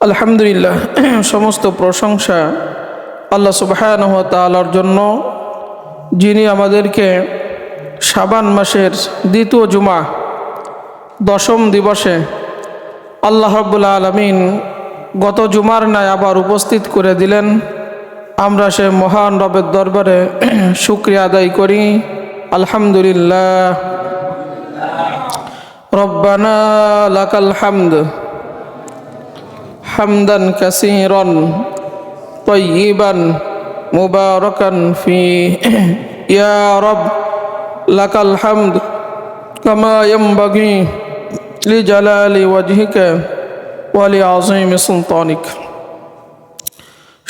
আলহামদুলিল্লাহ, সমস্ত প্রশংসা আল্লাহ সুবহানাহু ওয়া তাআলার জন্য, যিনি আমাদেরকে শাবান মাসের দ্বিতীয় জুমা দশম দিবসে আল্লাহ রাব্বুল আলামিন গত জুমার ন্যায় আবার উপস্থিত করে দিলেন। আমরা সে মহান রবের দরবারে শুকরিয়া আদায় করি। আলহামদুলিল্লাহ। রব্বানা লাকাল হামদ হামদান কাসীরান তাইয়িবান মুবারাকান ফীহি ইয়া রব লাকাল হামদ কামা ইয়ানবাগি লিজালালি ওয়াজহিকা ওয়া লিআযীমি সুলতানিক।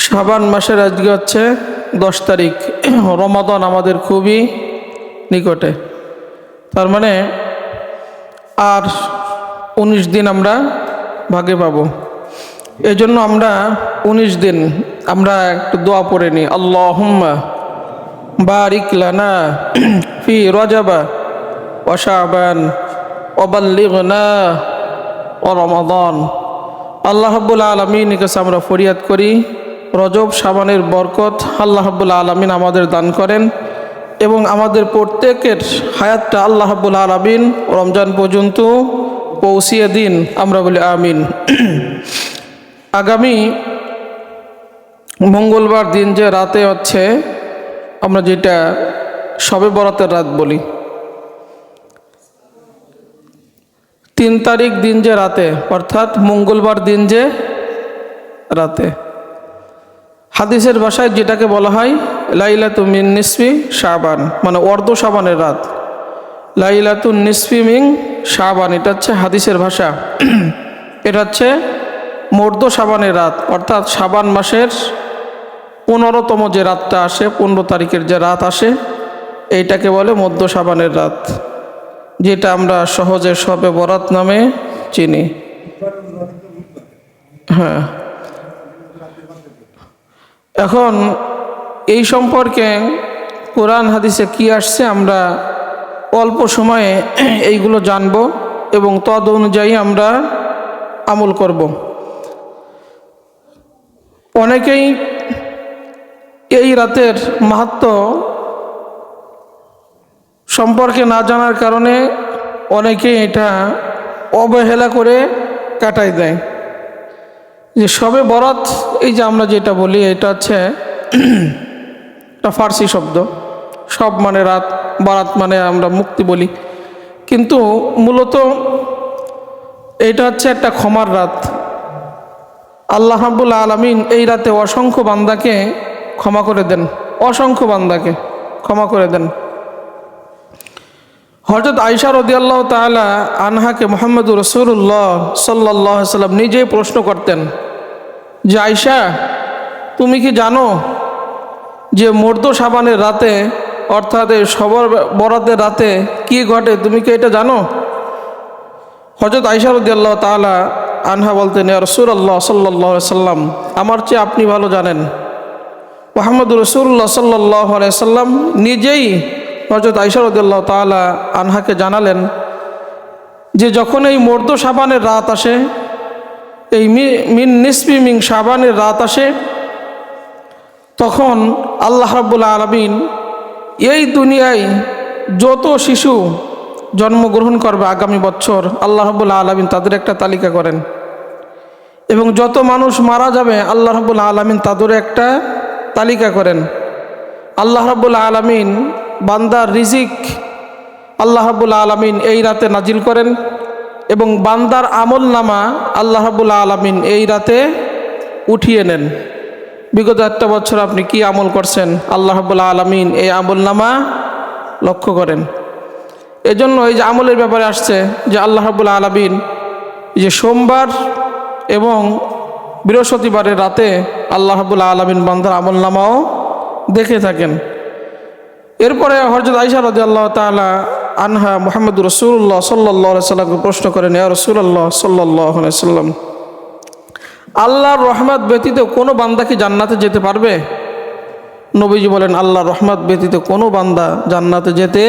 শাবান মাসের আজকে হচ্ছে 10 তারিখ। রমাদান আমাদের খুবই নিকটে, তার মানে আর 19 দিন আমরা ভাগে পাবো। এই জন্য আমরা 19 দিন আমরা একটু দোয়া পড়ে নিই। আল্লাহুম্মা বারিক লানা ফি রজবা ওয়া শাবান ওয়া বাল্লিগনা ওয়া রমাদান। আল্লাহ রাব্বুল আলামিনের কাছে আমরা ফরিয়াদ করি, রজব শাবানের বরকত আল্লাহ রাব্বুল আলামিন আমাদের দান করেন এবং আমাদের প্রত্যেকের হায়াতটা আল্লাহ রাব্বুল আলামিন রমজান পর্যন্ত পৌঁছিয়ে দিন। আমরা বলি আমিন। আগামী মঙ্গলবার দিন যে রাতে হচ্ছে, আমরা যেটা শবে বরাতের রাত বলি, 3 তারিখ দিন যে রাতে, অর্থাৎ মঙ্গলবার দিন যে রাতে, হাদিসের ভাষায় যেটাকে বলা হয় লাইলাতুন মিন নিসফি শাবান, মানে অর্ধ শাবানের রাত। লাইলাতুন নিসফি মিন শাবান, এটা হচ্ছে হাদিসের ভাষা। এটা হচ্ছে মর্দ শাবানের রাত, অর্থাৎ শাবান মাসের 15তম যে রাতটা আসে, 15 তারিখের যে রাত আসে, এইটাকে বলে মধ্য শাবানের রাত, যেটা আমরা সহজে শবে বরাত নামে চিনি। হ্যাঁ, এখন এই সম্পর্কে কোরআন হাদিসে কি আসছে আমরা অল্প সময়ে এইগুলো জানব এবং তদ অনুযায়ী আমরা আমল করব। অনেকেই এই রাতের মাহাত্ম্য সম্পর্কে না জানার কারণে অনেকেই এটা অবহেলা করে কাটাই দেয়। যে শবে বরাত, এই যে আমরা যেটা বলি, এটা হচ্ছে একটা ফার্সি শব্দ। সব মানে রাত, বরাত মানে আমরা মুক্তি বলি, কিন্তু মূলত এটা হচ্ছে একটা ক্ষমার রাত। আল্লাহ রাব্বুল আলামিন এই রাতে অসংখ্য বান্দাকে ক্ষমা করে দেন, অসংখ্য বান্দাকে ক্ষমা করে দেন। হযরত আয়েশা রাদিয়াল্লাহু তাআলা আনহাকে মুহাম্মদুর রাসূলুল্লাহ সাল্লাল্লাহু আলাইহি সাল্লাম নিজেই প্রশ্ন করতেন যে, আয়েশা, তুমি কি জানো যে মর্দ শাবানের রাতে, অর্থাৎ এই শবে বরাতের রাতে কি ঘটে? তুমি কি এটা জানো? হযরত আয়েশা রাদিয়াল্লাহু তাআলা আনহা বলতেন, ইয়া রাসূলুল্লাহ সাল্লাল্লাহু আলাইহি সাল্লাম, আমার চেয়ে আপনি ভালো জানেন। মুহাম্মদুর রাসূলুল্লাহ সাল্লাল্লাহু আলাইহি সাল্লাম নিজেই হযরত আয়েশা রাদিয়াল্লাহু তাআলা আনহাকে জানালেন যে যখন এই মর্দ শাবানের রাত আসে, এই মিন নিসফি মিন শাবানের রাত আসে, তখন আল্লাহ রাব্বুল আলামিন এই দুনিয়ায় যত শিশু জন্মগ্রহণ করবে আগামী বছর, আল্লাহ রাব্বুল আলামিন তাদের একটা তালিকা করেন, এবং যত মানুষ মারা যাবে আল্লাহ রাব্বুল আলামিন তাদের একটা তালিকা করেন। আল্লাহ রাব্বুল আলামিন বান্দার রিজিক আল্লাহ রাব্বুল আলামিন এই রাতে নাজিল করেন, এবং বান্দার আমল নামা আল্লাহ রাব্বুল আলামিন এই রাতে উঠিয়ে নেন। বিগত একটা বছর আপনি কি আমল করছেন, আল্লাহ রাব্বুল আলামিন এই আমল নামা লক্ষ্য করেন। এজন্য এই যে আমলের ব্যাপারে আসছে যে আল্লাহ রাব্বুল আলামিন যে সোমবার এবং বৃহস্পতিবারের রাতে আল্লাহ রাব্বুল আলামিন বান্দার আমল নামাও দেখে থাকেন। এরপরে হযরত আয়েশা রাদিয়াল্লাহু তাআলা আনহা মুহাম্মদুর রাসূলুল্লাহ সাল্লাল্লাহু আলাইহি সাল্লামকে প্রশ্ন করেন, ইয়া রাসূলুল্লাহ সাল্লাল্লাহু আলাইহি সাল্লাম, আল্লাহর রহমত ব্যতীত কোনো বান্দা কি জান্নাতে যেতে পারবে? নবীজি বলেন, আল্লাহর রহমত ব্যতীত কোনো বান্দা জান্নাতে যেতে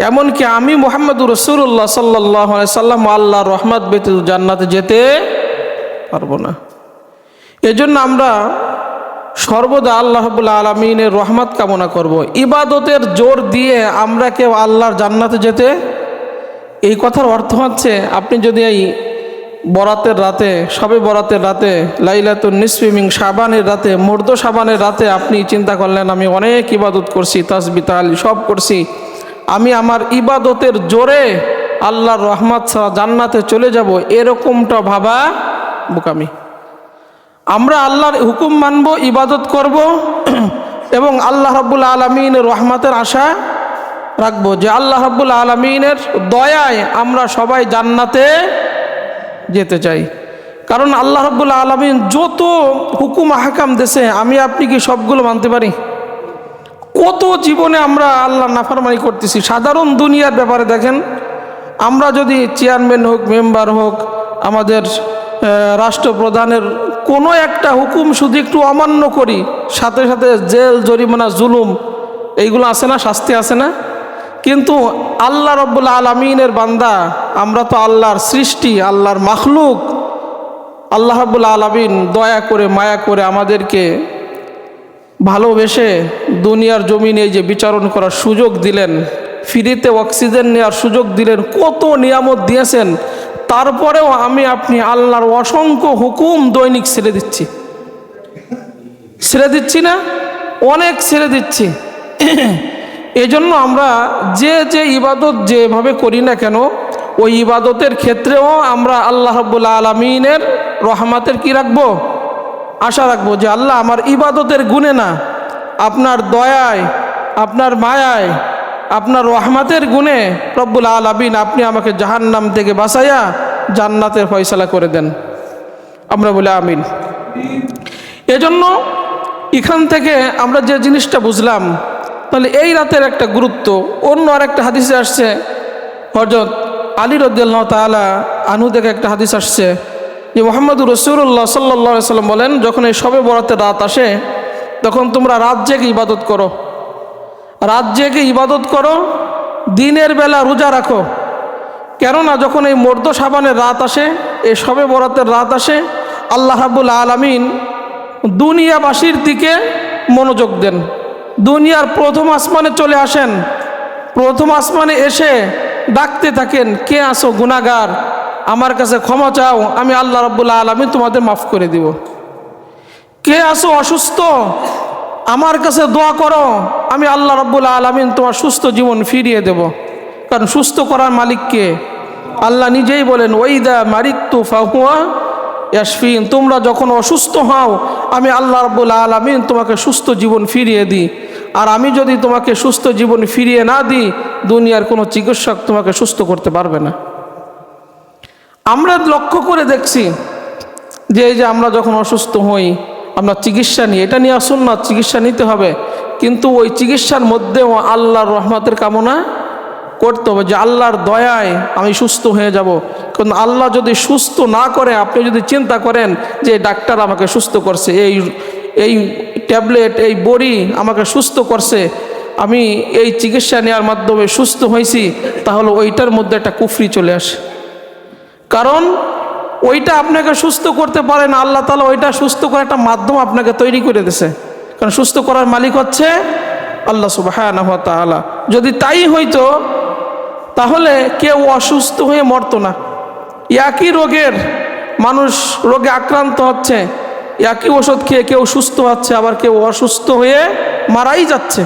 এমনকি আমি মুহাম্মদুর রাসূলুল্লাহ সাল্লাল্লাহু আলাইহি সাল্লাম আল্লাহর রহমত ব্যতীত জান্নাতে যেতে পারবো না। এজন্য আমরা সর্বদা আল্লাহ রাব্বুল আলামিনের রহমত কামনা করব। ইবাদতের জোর দিয়ে আমরা কেউ আল্লাহর জান্নাতে যেতে, এই কথার অর্থ হচ্ছে আপনি যদি এই বরাতের রাতে, সবে বরাতের রাতে, লাইলাতুন নিসফি মিন শাবানের রাতে, মুর্দ শাবানের রাতে আপনি চিন্তা করলেন আমি অনেক ইবাদত করছি, তাসবিহ তাহলিল সব করছি, আমি আমার ইবাদতের জোরে আল্লাহর রহমত ছাড়া জান্নাতে চলে যাব, এরকমটা ভাবা বোকামি। আমরা আল্লাহর হুকুম মানব, ইবাদত করব এবং আল্লাহ রাব্বুল আলামিনের রহমতের আশা রাখবো যে আল্লাহ রাব্বুল আলামিনের দয়ায় আমরা সবাই জান্নাতে যেতে চাই। কারণ আল্লাহ রাব্বুল আলামিন যত হুকুম আহকাম দেশে আমি আপনি কি সবগুলো মানতে পারি? কত জীবনে আমরা আল্লাহ নাফরমানি করতেছি। সাধারণ দুনিয়ার ব্যাপারে দেখেন, আমরা যদি চেয়ারম্যান হোক, মেম্বার হোক, আমাদের রাষ্ট্রপ্রধানের কোনো একটা হুকুম শুধু একটু অমান্য করি, সাথে সাথে জেল, জরিমানা, জুলুম এইগুলো আছে না, শাস্তি আছে না? কিন্তু আল্লাহ রাব্বুল আলামিনের বান্দা, আমরা তো আল্লাহর সৃষ্টি, আল্লাহর মাখলুক। আল্লাহ রাব্বুল আলামিন দয়া করে, মায়া করে আমাদেরকে ভালোবেসে দুনিয়ার জমিনে এই যে বিচরণ করার সুযোগ দিলেন, ফ্রিতে অক্সিজেন নেওয়ার সুযোগ দিলেন, কত নিয়ামত দিয়েছেন। তারপরেও আমি আপনি আল্লাহর অসংখ্য হুকুম দৈনিক ছেড়ে দিচ্ছি না? অনেক ছেড়ে দিচ্ছি। এজন্য আমরা যে ইবাদত যেভাবে করি না কেন, ওই ইবাদতের ক্ষেত্রেও আমরা আল্লাহ রাব্বুল আলামিনের রহমতের কি রাখবো? আশা রাখবো যে আল্লাহ আমার ইবাদতের গুণে না, আপনার দয়ায়, আপনার মায়ায়, আপনার রহমতের গুণে রব্বুল আলামিন আপনি আমাকে জাহান্নাম থেকে বাঁচাইয়া জান্নাতের ফয়সালা করে দেন। আমরা বলি আমিন। এজন্য এখান থেকে আমরা যে জিনিসটা বুঝলাম, তাহলে এই রাতের একটা গুরুত্ব অন্য আরেকটা হাদিসে আসছে। হযরত আলী রাদিয়াল্লাহু তাআলা আনহু থেকে একটা হাদিস আসছে যে মুহাম্মদুর রাসূলুল্লাহ সাল্লাল্লাহু আলাইহি সাল্লাম বলেন, যখন এই শবে বরাতের রাত আসে তখন তোমরা রাত জেগে ইবাদত করো, রাত জেগে ইবাদত করো, দিনের বেলা রোজা রাখো। কেননা যখন এই মুর্দ শাবানের রাত আসে, এই শবে বরাতের রাত আসে, আল্লাহ রাব্বুল আলামিন দুনিয়াবাসীর দিকে মনোযোগ দেন। দুনিয়ার প্রথম আসমানে চলে আসেন, প্রথম আসমানে এসে ডাকতে থাকেন, কে আসো গুনাহগার, আমার কাছে ক্ষমা চাও, আমি আল্লাহ রাব্বুল আলামিন তোমাদের মাফ করে দিব। কে আসো অসুস্থ, আমার কাছে দোয়া করো, আমি আল্লাহ রাব্বুল আলামিন তোমার সুস্থ জীবন ফিরিয়ে দেব। কারণ সুস্থ করার মালিক কে? আল্লাহ নিজেই বলেন, ওয়াইদা মারিতু ফাহুয়া ইয়াশফিন, তোমরা যখন অসুস্থ হও আমি আল্লাহ রাব্বুল আলামিন তোমাকে সুস্থ জীবন ফিরিয়ে দিই। আর আমি যদি তোমাকে সুস্থ জীবন ফিরিয়ে না দিই, দুনিয়ার কোনো চিকিৎসক তোমাকে সুস্থ করতে পারবে না। আমরা লক্ষ্য করে দেখছি যে এই যে আমরা যখন অসুস্থ হই আমরা চিকিৎসা নিই, এটা নিয়ে আসুন না, চিকিৎসা নিতে হবে, কিন্তু ওই চিকিৎসার মধ্যেও আল্লাহর রহমতের কামনা করতে হবে যে আল্লাহর দয়ায় আমি সুস্থ হয়ে যাব। কারণ আল্লাহ যদি সুস্থ না করে, আপনি যদি চিন্তা করেন যে ডাক্তার আমাকে সুস্থ করছে, এই ট্যাবলেট, এই বড়ি আমাকে সুস্থ করছে, আমি এই চিকিৎসা নেওয়ার মাধ্যমে সুস্থ হয়েছি, তাহলে ওইটার মধ্যে একটা কুফরি চলে আসে। কারণ ওইটা আপনাকে সুস্থ করতে পারে না, আল্লাহ তাআলা ওইটা সুস্থ করার একটা মাধ্যম আপনাকে তৈরি করে দিয়েছে। কারণ সুস্থ করার মালিক হচ্ছে আল্লাহ সুবহানাহু ওয়া তাআলা। যদি তাই হইতো তাহলে কেউ অসুস্থ হয়ে মরতো না। একই রোগের মানুষ রোগে আক্রান্ত হচ্ছে, একই ওষুধ খেয়ে কেউ সুস্থ হচ্ছে, আবার কেউ অসুস্থ হয়ে মারাই যাচ্ছে।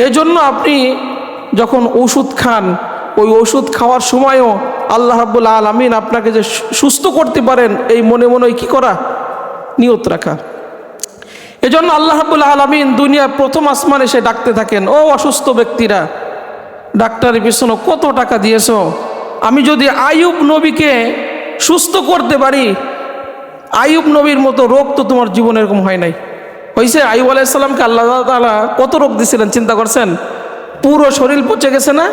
এজন্য আপনি যখন ওষুধ খান, ওই ওষুধ খাওয়ার সময়ও আল্লাহ রাব্বুল আলামিন আপনাকে যে সুস্থ করতে পারেন, এই মনে মনে কি করা, নিয়ত রাখা। এজন্য আল্লাহ রাব্বুল আলামিন দুনিয়ার প্রথম আসমানে এসে ডাকতে থাকেন, ও অসুস্থ ব্যক্তিরা, ডাক্তারের পিছনে কত টাকা দিয়েছো, আমি যদি আইয়ুব নবীকে সুস্থ করতে পারি, আইয়ুব নবীর মতো রোগ তো তোমার জীবনে এরকম হয় নাই। হয়েছে? আইয়ুব আলাইহিস সালামকে আল্লাহ তাআলা কত রোগ দিয়েছিলেন চিন্তা করছেন? পুরো শরীর পচে গেছে না?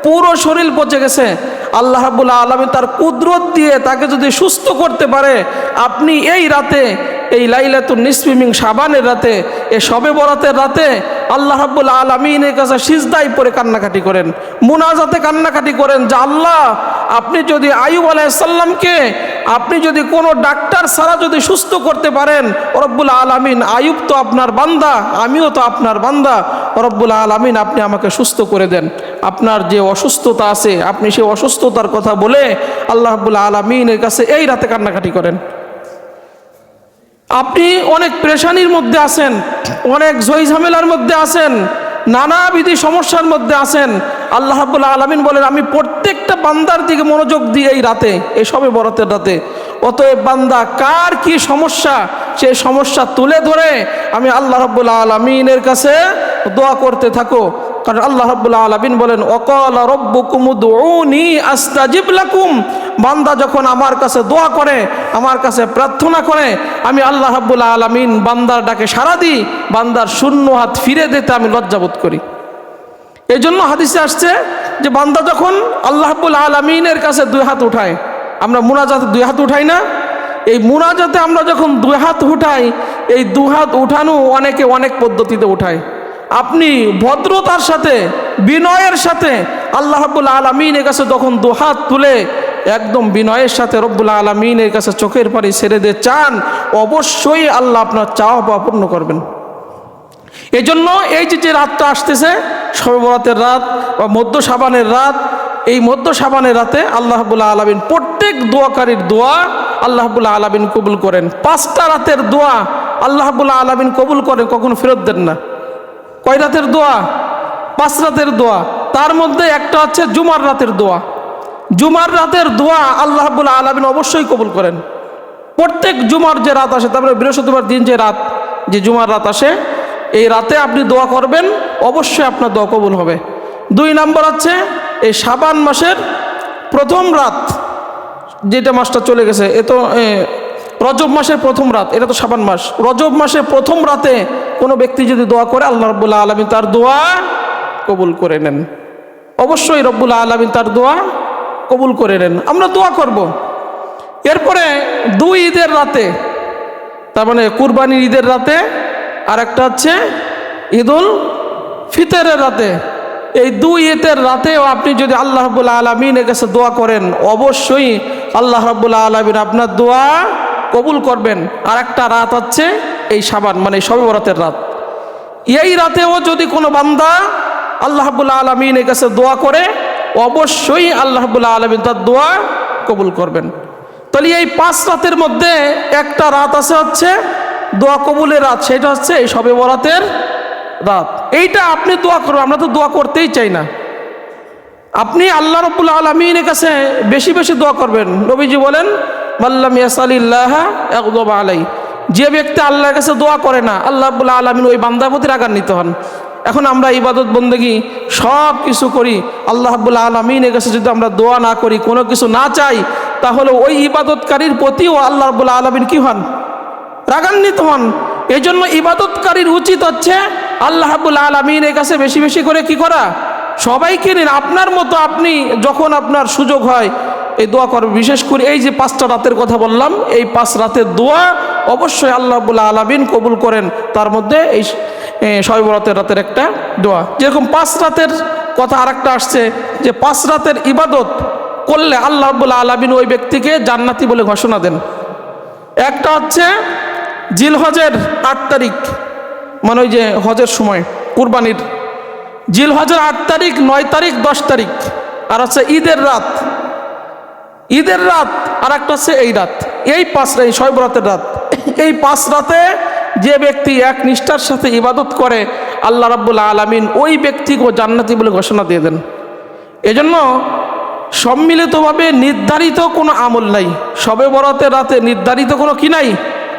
পুরো শরীর পচে গেছে। আল্লাহ রাব্বুল আলামিন তার কুদরত দিয়ে তাকে যদি সুস্থ করতে পারে, আপনি এই রাতে এই লাইলাতুন নিসফি মিন শাবানের রাতে, এই শবে বরাতের রাতে আল্লাহ রাব্বুল আলামিনের কাছে সিজদায় পড়ে কান্নাকাটি করেন, মুনাজাতে কান্নাকাটি করেন যে আল্লাহ, আপনি যদি আইয়ুব আলাইহিস সালামকে আপনি যদি কোনো ডাক্তার ছাড়া যদি সুস্থ করতে পারেন, রব্বুল আলামিন, আইয়ুব তো আপনার বান্দা, আমিও তো আপনার বান্দা, রব্বুল আলামিন আপনি আমাকে সুস্থ করে দেন। আপনার যে অসুস্থতা আছে আপনি সেই অসুস্থতার কথা বলে আল্লাহ রাব্বুল আলামিনের কাছে এই রাতে কান্নাকাটি করেন। আপনি অনেক পেরেশানির মধ্যে আছেন, অনেক ঝইঝামেলার মধ্যে আছেন, নানাবিধি সমস্যার মধ্যে আছেন, আল্লাহ রাব্বুল আলামিন বলেন আমি প্রত্যেকটা বান্দার দিকে মনোযোগ দিই এই রাতে, এই শবে বরাতের রাতে। অতএব বান্দা কার কি সমস্যা, সেই সমস্যা তুলে ধরে আমি আল্লাহ রাব্বুল আলামিনের কাছে দোয়া করতে থাকো। কারণ আল্লাহ রাব্বুল আলামিন বলেন ওয়াকালা রাব্বুকুম উদউনি আস্তাজিব লাকুম, বান্দা যখন আমার কাছে দোয়া করে, আমার কাছে প্রার্থনা করে, আমি আল্লাহ রাব্বুল আলামিন বান্দার ডাকে সাড়া দিই, বান্দার শূন্য হাত ফিরে দিতে আমি লজ্জাবোধ করি। এই জন্য হাদিসে আসছে যে বান্দা যখন আল্লাহ রাব্বুল আলামিনের কাছে দুই হাত উঠায়, আমরা মুনাজাতে দুই হাত উঠাই না, এই মুনাজাতে আমরা যখন দুই হাত উঠাই, এই দু হাত উঠানো অনেকে অনেক পদ্ধতিতে উঠায়। আপনি ভদ্রতার সাথে, বিনয়ের সাথে আল্লাহ রাব্বুল আলামিনের কাছে যখন দু হাত তুলে একদম বিনয়ের সাথে রব্বুল আলামিনের কাছে চোখের পানি ছেড়ে দিয়ে চান, অবশ্যই আল্লাহ আপনার চাওয়া পাওয়া পূর্ণ করবেন। এই জন্য এই যে রাতটা আসতেছে, শবে বরাতের রাত বা মধ্য শাবানের রাত, এই মধ্য শাবানের রাতে আল্লাহ রাব্বুল আলামিন প্রত্যেক দোয়াকারীর দোয়া আল্লাহ রাব্বুল আলামিন কবুল করেন। 5টা রাতের দোয়া আল্লাহ রাব্বুল আলামিন কবুল করেন, কখনো ফেরত দেন না। কয় রাতের দোয়া? 5 রাতের দোয়া। তার মধ্যে একটা হচ্ছে জুমার রাতের দোয়া। জুমার রাতের দোয়া আল্লাহ রাব্বুল আলামিন অবশ্যই কবুল করেন। প্রত্যেক জুমার যে রাত আসে, তারপরে বৃহস্পতিবার দিন যে রাত, যে জুমার রাত আসে, এই রাতে আপনি দোয়া করবেন, অবশ্যই আপনার দোয়া কবুল হবে। 2 নম্বর হচ্ছে এই শাবান মাসের প্রথম রাত, যেটা মাসটা চলে গেছে, এ তো রজব মাসের প্রথম রাত, এটা তো শাবান মাস। রজব মাসের প্রথম রাতে কোনো ব্যক্তি যদি দোয়া করে, আল্লাহ রাব্বুল আলামিন তার দোয়া কবুল করে নেন। অবশ্যই রব্বুল আলামিন তার দোয়া কবুল করে নেন। আমরা দোয়া করব। এরপরে 2 ঈদের রাতে, তার মানে কুরবানির ঈদের রাতে, আর একটা হচ্ছে ঈদুল ফিতরের রাতে, এই 2 ঈদের রাতেও আপনি যদি আল্লাহ রাব্বুল আলামিনের কাছে দোয়া করেন, অবশ্যই আল্লাহ রাব্বুল আলামিন আপনার দোয়া কবুল করবেন। আর একটা রাত হচ্ছে এই শাবান, মানে শবে বরাতের রাত। এই রাতেও যদি কোনো বান্দা আল্লাহ রাব্বুল আলামিনের কাছে দোয়া করে, অবশ্যই আল্লাহ রাব্বুল আলামিন তার দোয়া কবুল করবেন। তাহলে এই 5 রাতের মধ্যে একটা রাত আছে হচ্ছে দোয়া কবুলের রাত, সেটা হচ্ছে এই শবে বরাতের রাত। এইটা আপনি দোয়া করবেন। আমরা তো দোয়া করতেই চাই না। আপনি আল্লাহ রাব্বুল আলামিনের কাছে বেশি বেশি দোয়া করবেন। নবীজি বলেন মাল্লাম ইয়াসালিল্লাহ ইয়াগদাব আলাই, যে ব্যক্তি আল্লাহর কাছে দোয়া করে না, আল্লাহ রাব্বুল আলামিন ওই বান্দার প্রতি রাগান্বিত হন। এখন আমরা ইবাদত বন্দেগী সব কিছু করি, আল্লাহ রাব্বুল আলামিনের কাছে যদি আমরা দোয়া না করি, কোনো কিছু না চাই, তাহলে ওই ইবাদতকারীর প্রতিও আল্লাহ রাব্বুল আলামিন কি হন? রাগান্বিত হন। এই জন্য ইবাদতকারীর উচিত হচ্ছে আল্লাহ রাব্বুল আলামিনের কাছে বেশি বেশি করে কি করা? সবাইকে নিন, আপনার মতো আপনি যখন আপনার সুযোগ হয় এই দোয়া করবেন। বিশেষ করে এই যে 5টা রাতের কথা বললাম, এই 5 রাতের দোয়া অবশ্যই আল্লাহ রাব্বুল আলামিন কবুল করেন। তার মধ্যে এই শবে বরাতের রাতের একটা দোয়া। যেরকম 5 রাতের কথা আরেকটা আসছে যে 5 রাতের ইবাদত করলে আল্লাহ রাব্বুল আলামিন ওই ব্যক্তিকে জান্নাতি বলে ঘোষণা দেন। একটা হচ্ছে জিলহজের 8 তারিখ, মানে ওই যে হজের সময় কুরবানির, জিলহজের 8 তারিখ, 9 তারিখ, 10 তারিখ, আর হচ্ছে ঈদের রাত। ঈদের রাত আর একটা হচ্ছে এই রাত। এই 5 রাত, শবে বরাতের রাত, এই 5 রাতে যে ব্যক্তি এক নিষ্ঠার সাথে ইবাদত করে, আল্লাহ রাব্বুল আলামিন ওই ব্যক্তিকে জান্নাতি বলে ঘোষণা দিয়ে দেন। এজন্য সম্মিলিতভাবে নির্ধারিত কোনো আমল নাই, শবে বরাতের রাতে নির্ধারিত কোনো কি নাই,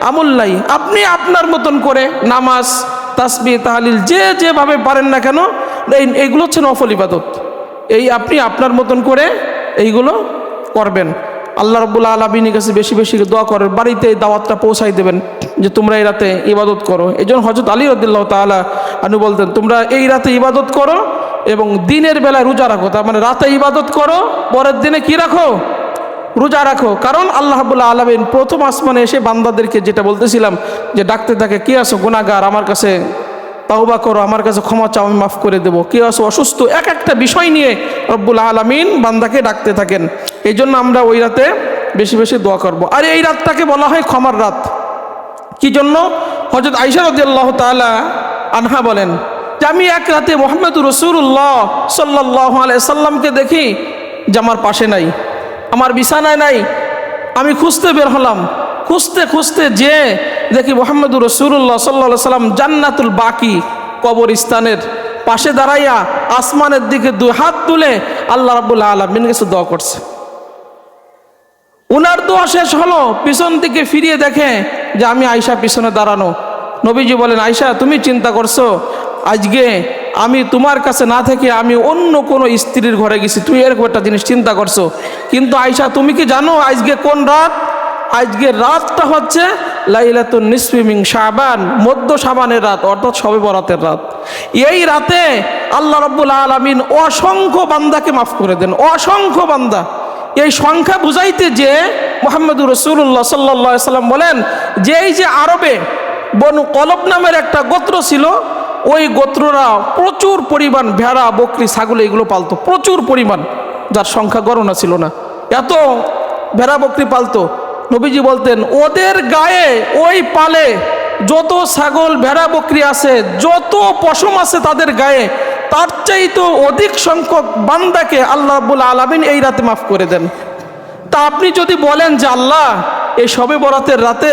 আমল নাই। আপনি আপনার মতন করে নামাজ, তাসবিহ, তাহলিল যে যেভাবে পারেন না কেন, এইগুলো হচ্ছে নফল ইবাদত। এই আপনি আপনার মতন করে এইগুলো করবেন। আল্লাহ রাব্বুল আলামিনের কাছে বেশি বেশি দোয়া করেন। বাড়িতে এই দাওয়াতটা পৌঁছাই দেবেন যে তোমরা এই রাতে ইবাদত করো। এই জন্য হযরত আলী রাদিয়াল্লাহু তাআলা আনহু বলতেন, তোমরা এই রাতে ইবাদত করো এবং দিনের বেলায় রোজা রাখো। তার মানে রাতে ইবাদত করো, পরের দিনে কি রাখো? রোজা রাখো। কারণ আল্লাহ রাব্বুল আলামিন প্রথম আসমানে এসে বান্দাদেরকে যেটা বলতেছিলাম যে ডাকতে থাকে, কে আছো গুনাহগার, আমার কাছে তাওবা করো, আমার কাছে ক্ষমা চাও, আমি মাফ করে দেবো। কে আছো অসুস্থ, এক একটা বিষয় নিয়ে রব্বুল আলামিন বান্দাকে ডাকতে থাকেন। এই জন্য আমরা ওই রাতে বেশি বেশি দোয়া করব। আর এই রাতটাকে বলা হয় ক্ষমার রাত। কি জন্য? হযরত আয়েশা রাদিয়াল্লাহু তাআলা আনহা বলেন যে আমি এক রাতে মুহাম্মদুর রাসূলুল্লাহ সাল্লাল্লাহু আলাইহি সাল্লামকে দেখি যে আমার পাশে নাই, আমার বিছানায় নাই। আমি খুঁজতে বের হলাম, খুঁজতে খুঁজতে যে দেখি মুহাম্মদুর রাসূলুল্লাহ সাল্লাল্লাহু আলাইহি সাল্লাম জান্নাতুল বাকি কবরস্থানের পাশে দাঁড়াইয়া আসমানের দিকে দুই হাত তুলে আল্লাহ রাব্বুল আলামিন কাছে দোয়া করছে। উনার দোয়া শেষ হলো, পিছন দিকে ফিরিয়ে দেখে যে আমি আয়েশা পিছনে দাঁড়ানো। নবীজি বলেন, আয়েশা তুমি চিন্তা করছো আজকে আমি তোমার কাছে না থেকে আমি অন্য কোনো স্ত্রীর ঘরে গেছি, তুমি এরকম একটা জিনিস চিন্তা করছো। কিন্তু আয়েশা তুমি কি জানো আজকে কোন রাত? আজকের রাতটা হচ্ছে লাইলাতুন নিসফি মিন শাবান, মধ্য শাবানের রাত, অর্থাৎ শবে বরাতের রাত। এই রাতে আল্লাহ রাব্বুল আলামিন অসংখ্য বান্দাকে মাফ করে দেন, অসংখ্য বান্দা। এই সংখ্যা বুঝাইতে যে মুহাম্মদুর রাসূলুল্লাহ সাল্লাল্লাহু আলাইহি সাল্লাম বলেন যে এই যে আরবে বনু কলব নামের একটা গোত্র ছিল, ওই গোত্ররা প্রচুর পরিমাণ ভেড়া, বকরি, ছাগল এগুলো পালতো প্রচুর পরিমাণ, যার সংখ্যা গণনা ছিল না, এত ভেড়া বকরি পালতো। নবীজি বলতেন ওদের গায়ে ওই পালে যত ছাগল ভেড়া বকরি আছে, যত পশম আছে তাদের গায়ে, তার চাইতে অধিক সংখ্যক বান্দাকে আল্লাহ রাব্বুল আলামিন এই রাতে মাফ করে দেন। তা আপনি যদি বলেন যে আল্লাহ এই শবে বরাতের রাতে,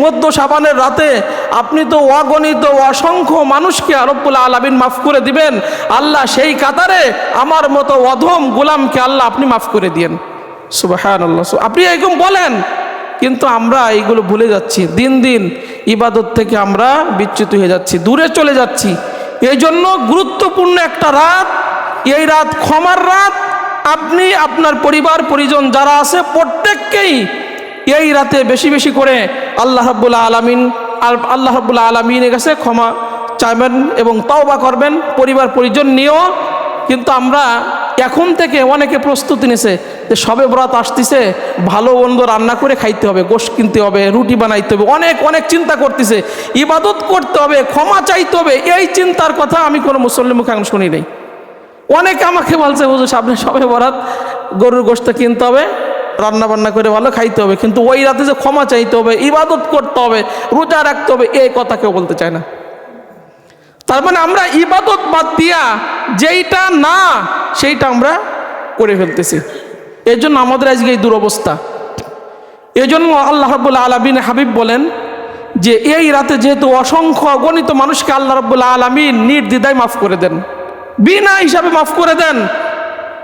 মধ্য শাবানের রাতে আপনি তো অগণিত অসংখ্য মানুষকে রব্বুল আলামিন মাফ করে দিবেন, আল্লাহ সেই কাতারে আমার মতো অধম গোলামকে আল্লাহ আপনি মাফ করে দিয়েন। সুবহানাল্লাহ। আপনি এরকম বলেন, কিন্তু আমরা এইগুলো ভুলে যাচ্ছি। দিন দিন ইবাদত থেকে আমরা বিচ্যুত হয়ে যাচ্ছি, দূরে চলে যাচ্ছি। এই জন্য গুরুত্বপূর্ণ একটা রাত, এই রাত ক্ষমার রাত। আপনি আপনার পরিবার পরিজন যারা আছে প্রত্যেককেই এই রাতে বেশি বেশি করে আল্লাহ রাব্বুল আলামিনের কাছে ক্ষমা চাইবেন এবং তওবা করবেন পরিবার পরিজন নিয়েও। কিন্তু আমরা এখন থেকে অনেকে প্রস্তুতি নিছে যে শবে বরাত আসতেছে, ভালো মন্দ রান্না করে খাইতে হবে, গোশত কিনতে হবে, রুটি বানাইতে হবে, অনেক অনেক চিন্তা করতেছে, ইবাদত করতে হবে, ক্ষমা চাইতে হবে। এই চিন্তার কথা আমি কোনো মুসল্লির মুখে এখন শুনি নাই। অনেকে আমাকে বলছে হুজুর সামনে শবে বরাত, গরুর গোশত কিনতে হবে, রান্না বান্না করে ভালো খাইতে হবে, কিন্তু ওই রাতে যে ক্ষমা চাইতে হবে, ইবাদত করতে হবে, রোজা রাখতে হবে, এই কথা কেউ বলতে চায় না। তার মানে আমরা ইবাদত বাদ দিয়া যেইটা না সেইটা আমরা করে ফেলতেছি। এই জন্য আমাদের আজকে এই দুরবস্থা। এই জন্য আল্লাহ রাব্বুল আলামিন হাবিব বলেন যে এই রাতে যেহেতু অসংখ্য অগণিত মানুষকে আল্লাহ রাব্বুল আলামিন নির্দ্বিধায় মাফ করে দেন, বিনা হিসাবে মাফ করে দেন।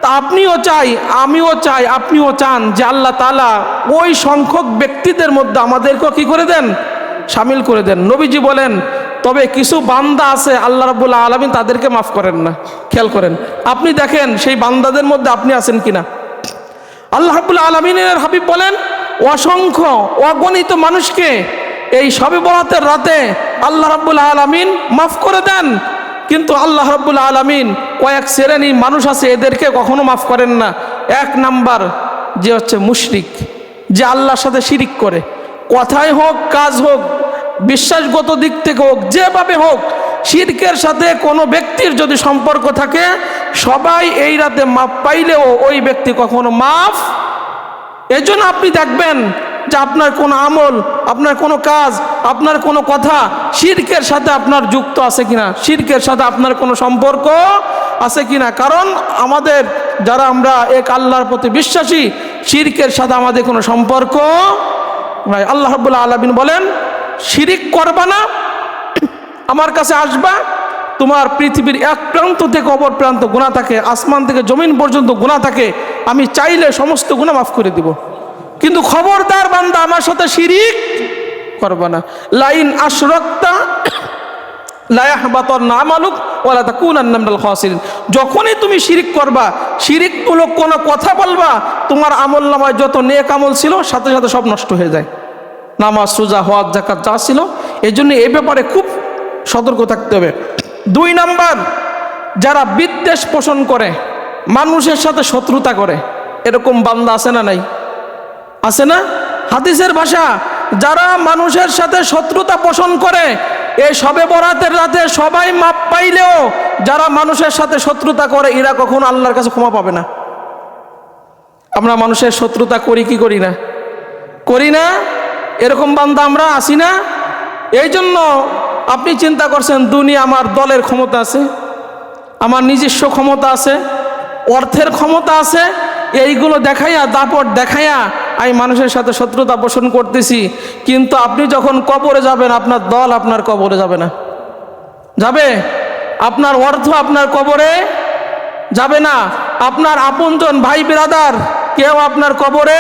তা আপনিও চাই, আমিও চাই, আপনিও চান যে আল্লাহ তাআলা ওই সংখ্যক ব্যক্তিদের মধ্যে আমাদেরকেও কি করে দেন, শামিল করে দেন। নবীজি বলেন তবে কিছু বান্দা আছে আল্লাহ রাব্বুল আলামিন তাদেরকে মাফ করেন না। খেয়াল করেন, আপনি দেখেন সেই বান্দাদের মধ্যে আপনি আছেন কিনা। আল্লাহ রাব্বুল আলামিনের হাবিব বলেন অসংখ্য অগণিত মানুষকে এই শবে বরাতের রাতে আল্লাহ রাব্বুল আলামিন মাফ করে দেন, কিন্তু আল্লাহ রাব্বুল আলামিন কয়েক শ্রেণী মানুষ আছে এদেরকে কখনো মাফ করেন না। এক নাম্বার যে হচ্ছে মুশরিক, যে আল্লাহর সাথে শিরিক করে, কথাই হোক কাজ হোক বিশ্বাসগত দিক থেকে হোক যেভাবে হোক, শিরকের সাথে কোনো ব্যক্তির যদি সম্পর্ক থাকে সবাই এই রাতে মাফ পাইলেও ওই ব্যক্তি কখনো মাফ। এজন্য আপনি দেখবেন যে আপনার কোনো আমল, আপনার কোনো কাজ, আপনার কোনো কথা শিরকের সাথে আপনার যুক্ত আছে কিনা, শিরকের সাথে আপনার কোনো সম্পর্ক আছে কিনা। কারণ আমাদের যারা আমরা এক আল্লাহর প্রতি বিশ্বাসী, শিরকের সাথে আমাদের কোনো সম্পর্ক নাই। আল্লাহ রাব্বুল আলামিন বলেন শিরিক করবা না, আমার কাছে আসবা, তোমার পৃথিবীর এক প্রান্ত থেকে অপর প্রান্ত গুনাহ থাকে, আসমান থেকে জমিন পর্যন্ত গুনাহ থাকে, আমি চাইলে সমস্ত গুনাহ মাফ করে দিব, কিন্তু খবরদার বান্দা আমার সাথে শিরিক করবা না। লাইন আশরাকতা লা ইয়াহবাতান্না আমালুক ওয়া লা তাকুনান্না মিনাল খাসিরিন। যখনই তুমি শিরিক করবা, শিরিকমূলক কোনো কথা বলবা, তোমার আমলনামায় যত নেক আমল ছিল সাথে সাথে সব নষ্ট হয়ে যায়, নামাজ রোজা হজ যাকাত যা ছিল। এই জন্য এই ব্যাপারে খুব সতর্ক থাকতে হবে। 2 নাম্বার, যারা বিদ্বেষ পোষণ করে, মানুষের সাথে শত্রুতা করে, এরকম বান্দা আছে না নাই? আছে না? হাদিসের ভাষা, যারা মানুষের সাথে শত্রুতা পোষণ করে এই শবে বরাতের রাতে সবাই মাপ পাইলেও যারা মানুষের সাথে শত্রুতা করে এরা কখনো আল্লাহর কাছে ক্ষমা পাবে না। আমরা মানুষের শত্রুতা করি কি করি না? করি না? এরকম বান্দা আমরা আসি না? এই জন্য আপনি চিন্তা করছেন দুনিয়া আমার দলের ক্ষমতা আছে, আমার নিজস্ব ক্ষমতা আছে, অর্থের ক্ষমতা আছে, এইগুলো দেখাইয়া দাপট দেখাইয়া আমি মানুষের সাথে শত্রুতা পোষণ করতেছি। কিন্তু আপনি যখন কবরে যাবেন আপনার দল আপনার কবরে যাবে না। যাবে? আপনার অর্থ আপনার কবরে যাবে না। আপনার আপনজন ভাই বিরাদার কেউ আপনার কবরে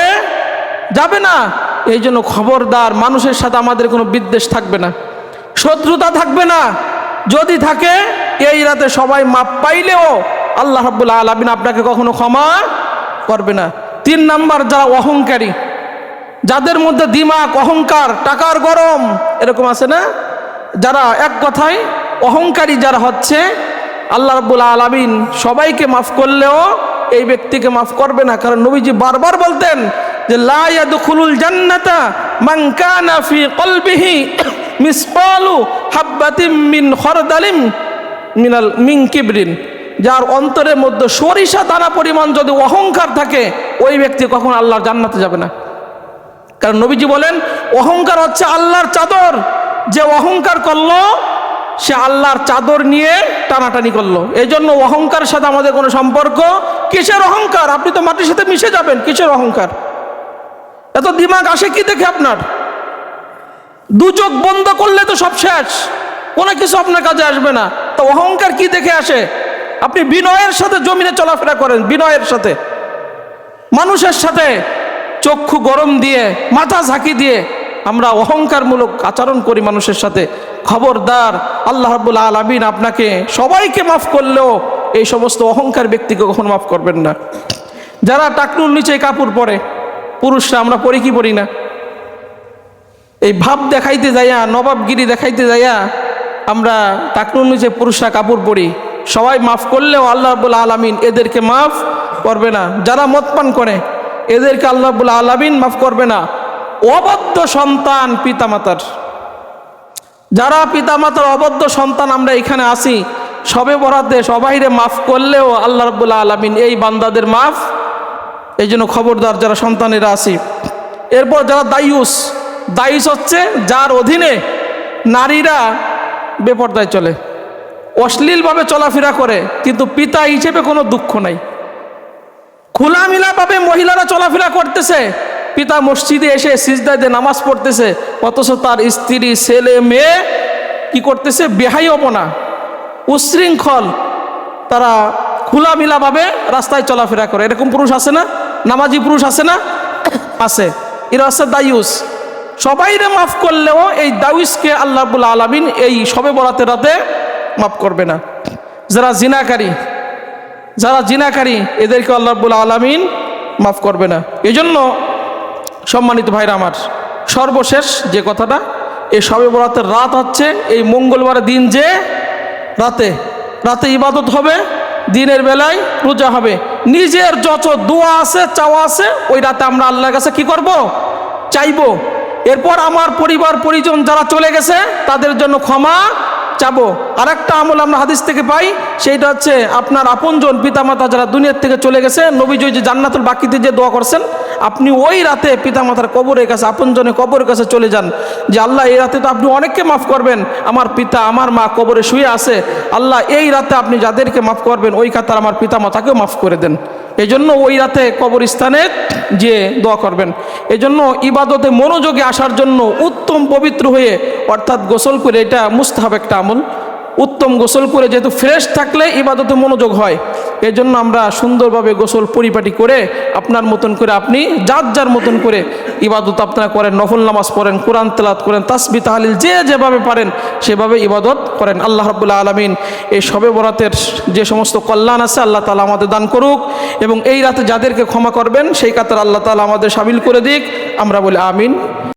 যাবে না। এই জন্য খবরদার, মানুষের সাথে আমাদের কোনো বিদ্বেষ থাকবে না, শত্রুতা থাকবে না। যদি থাকে এই রাতে সবাই মাপ পাইলেও আল্লাহ রাব্বুল আলামিন আপনাকে কখনো ক্ষমা করবে না। 3 নাম্বার, যারা অহংকারী, যাদের মধ্যে দিমাগ, অহংকার, টাকার গরম, এরকম আছে না? যারা এক কথায় অহংকারী যারা হচ্ছে, আল্লাহ রাব্বুল আলামিন সবাইকে মাফ করলেও এই ব্যক্তিকে মাফ করবে না। কারণ নবীজি বারবার বলতেন যে লা ইয়াদখুলুল জান্নাতা মান কানা ফি কলবিহি মিসকালু হাববাতিন মিন খরদালিন মিন কিবরিন, যার অন্তরের মধ্যে সরিষা দানা পরিমাণ যদি অহংকার থাকে ওই ব্যক্তি কখনো আল্লাহর জান্নাতে যাবে না। কারণ নবীজি বলেন অহংকার হচ্ছে আল্লাহর চাদর, যে অহংকার করলো সে আল্লাহর চাদর নিয়ে টানাটানি করলো। এই জন্য অহংকারের সাথে আমাদের কোনো সম্পর্ক। কিসের অহংকার? আপনি তো মাটির সাথে মিশে যাবেন, কিসের অহংকার? এত দিমাগ আসে কি দেখে আপনার? 2 চোখ বন্ধ করলে তো সব শেষ, কোনো কিছু আপনার কাজে আসবে না। তো অহংকার কি দেখে আসে? আপনি বিনয়ের সাথে জমিনে চলাফেরা করেন, বিনয়ের সাথে, মানুষের সাথে চক্ষু গরম দিয়ে মাথা ঝাঁকি দিয়ে আমরা অহংকারমূলক আচরণ করি মানুষের সাথে। খবরদার, আল্লাহ রাব্বুল আলামিন আপনাকে সবাইকে মাফ করলেও এই সমস্ত অহংকার ব্যক্তিকে কখনো মাফ করবেন না। যারা টাকনুর নিচে কাপড় পরে, পুরুষরা আমরা পরি কি পরি না? এই ভাব দেখাইতে যাইয়া, নবাবগিরি দেখাইতে যাইয়া আমরা টাকনুর নিচে পুরুষরা কাপড় পরি। সবাই মাফ করলেও আল্লাহ রাব্বুল আলামিন এদেরকে মাফ করবে না। যারা মদ পান করে এদেরকে আল্লাহ রাব্বুল আলামিন মাফ করবে না। অবদ্ধ সন্তান পিতামাতার, যারা পিতামাতার অবদ্ধ সন্তান আমরা এখানে আসি, সবে বরাতে সবাইরে মাফ করলেও আল্লাহ রাব্বুল আলামিন এই বান্দাদের মাফ। এই জন্য খবরদার যারা সন্তানেরা আসি। এরপর যারা দায়ুস, দায়ুস হচ্ছে যার অধীনে নারীরা বেপরদায় চলে, অশ্লীলভাবে চলাফেরা করে, কিন্তু পিতা হিসেবে কোনো দুঃখ নাই। খোলামেলাভাবে মহিলারা চলাফেরা করতেছে, পিতা মসজিদে এসে সিজদায় দিয়ে নামাজ পড়তেছে, অথচ তার স্ত্রী, ছেলে, মেয়ে কি করতেছে? বেহাইপনা, উচ্ছৃঙ্খল, তারা খোলামেলাভাবে রাস্তায় চলাফেরা করে। এরকম পুরুষ আছে না? নামাজি পুরুষ আছে না? আছে। এরা হচ্ছে দায়ুস। সবাইরে মাফ করলেও এই দায়ুসকে আল্লাহ রাব্বুল আলামিন এই শবে বরাতের রাতে মাফ করবে না। যারা জিনাকারী এদেরকে আল্লাহ রাব্বুল আলামিন মাফ করবে না। এই জন্য সম্মানিত ভাইরা আমার, সর্বশেষ যে কথাটা, এই শবে বরাতের রাত হচ্ছে এই মঙ্গলবার দিন, যে রাতে ইবাদত হবে, দিনের বেলায় রোজা হবে। নিজের যত দোয়া আছে, চাওয়া আছে, ওই রাতে আমরা আল্লাহর কাছে কি করব? চাইবো। এরপর আমার পরিবার পরিজন যারা চলে গেছে তাদের জন্য ক্ষমা চাবো। আর একটা আমল আমরা হাদিস থেকে পাই, সেইটা হচ্ছে আপনার আপনজন পিতামাতা যারা দুনিয়ার থেকে চলে গেছে, নবীজি যে জান্নাতুল বাকিতে যে দোয়া করছেন, আপনি ওই রাতে পিতামাতার কবরের কাছে, আপনজনের কবরের কাছে চলে যান, যে আল্লাহ এই রাতে তো আপনি অনেককে মাফ করবেন, আমার পিতা আমার মা কবরে শুয়ে আছে, আল্লাহ এই রাতে আপনি যাদেরকে মাফ করবেন ওই কাতার আমার পিতামাতাকেও মাফ করে দেন। এই জন্য ওই রাতে কবরস্থানে যে দোয়া করবেন। এই জন্য ইবাদতে মনোযোগে আসার জন্য উত্তম পবিত্র হয়ে, অর্থাৎ গোসল করে, এটা মুস্তাহাব একটা আমল, উত্তম গোসল করে, যেহেতু ফ্রেশ থাকলে ইবাদতে মনোযোগ হয়। এই জন্য আমরা সুন্দরভাবে গোসল পরিপাটি করে আপনার মতন করে, আপনি যার মতন করে ইবাদত আপনারা করেন, নফল নামাজ পড়েন, কোরআন তেলাওয়াত করেন, তাসবিহ তাহলিল যে যেভাবে পারেন সেভাবে ইবাদত করেন। আল্লাহ রাব্বুল আলামিন এই শবে বরাতের যে সমস্ত কল্যাণ আছে আল্লাহ তাআলা আমাদের দান করুক, এবং এই রাতে যাদেরকে ক্ষমা করবেন সেই কাতার আল্লাহ তাআলা আমাদের শামিল করে দিক। আমরা বলি আমিন।